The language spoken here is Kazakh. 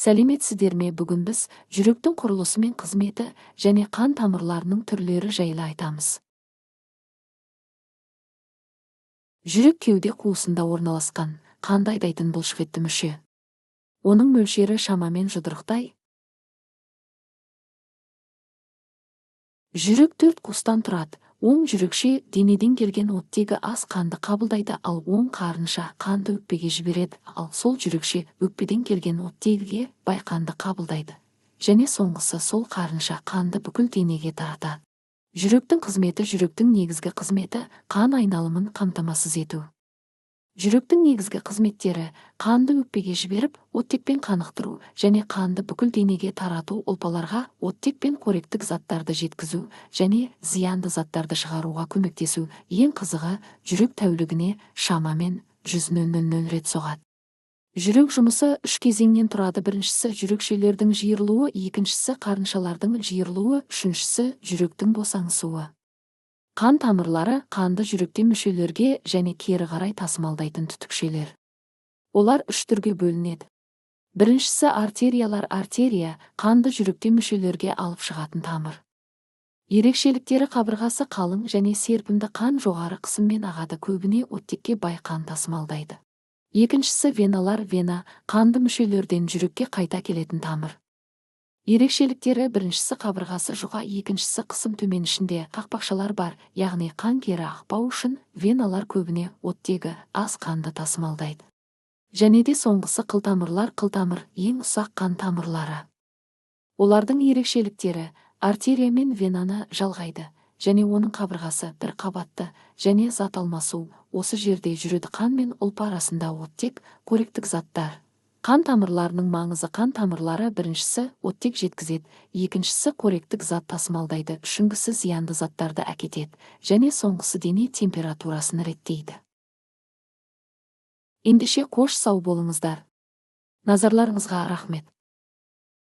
Сәлеметсіздер ме? Бүгін біз жүректің құрылысы мен қызметі және қан тамырларының түрлері жайлы айтамыз. Жүрек кеуде қуысында орналасқан, қанды айдайтын бұлшықетті мүше. Оның мөлшері шамамен жұдырықтай. Жүрек 4 қуыстан тұрады. Оң жүрекше денеден келген оттегі аз қанды қабылдайды, ал оң қарынша қанды өкпеге жібереді, ал сол жүрекше өкпеден келген оттегіге бай қанды қабылдайды. Және соңғысы сол қарынша қанды бүкіл денеге таратады. Жүректің қызметі. Жүректің негізгі қызметі қан айналымын қамтамасыз ету. Жүректің негізгі қызметтері қанды өкпеге жіберіп, оттекпен қанықтыру және қанды бүкіл денеге тарату, ұлпаларға оттек пен қоректік заттарды жеткізу және зиянды заттарды шығаруға көмектесу. Ең қызығы, жүрек тәулігіне шамамен 100 рет соғады. Жүрек жұмысы 3 кезеңнен тұрады. Біріншісі жүрекшелердің жиырылуы, екіншісі қарыншалардың жиырылуы, үшіншісі жүректің босаңсуы. Қан тамырлары қанды жүректен мүшелерге және кері қарай тасымалдайтын түтікшелер. Олар 3 түрге бөлінеді. Біріншісі артериялар. Артерия қанды жүректен мүшелерге алып шығатын тамыр. Ерекшеліктері: қабырғасы қалың және серпімді, қан жоғары қысыммен ағады, көбіне оттекке бай қан тасымалдайды. Екіншісі веналар. Вена қанды мүшелерден жүрекке қайта келетін тамыр. Ерекшеліктері: біріншісі қабырғасы жұқа, екіншісі қысым төмен, ішінде қақпақшалар бар, яғни қан кері ақпау үшін веналар көбіне оттегі аз қанды тасымалдайды. Және де соңғысы қылтамырлар. Қылтамыр ең ұсақ қан тамырлары. Олардың ерекшеліктері: артерия мен венаны жалғайды және оның қабырғасы бір қабатты және зат алмасу осы жерде жүреді. Қан мен ұлпа арасында оттек, қоректік заттар. Қан тамырларының маңызы: қан тамырлары біріншісі оттек жеткізеді, екіншісі қоректік зат тасымалдайды, үшіншісі зиянды заттарды әкетеді және соңғысы дене температурасын реттейді. Ендеше қош сау болыңыздар. Назарларыңызға рахмет.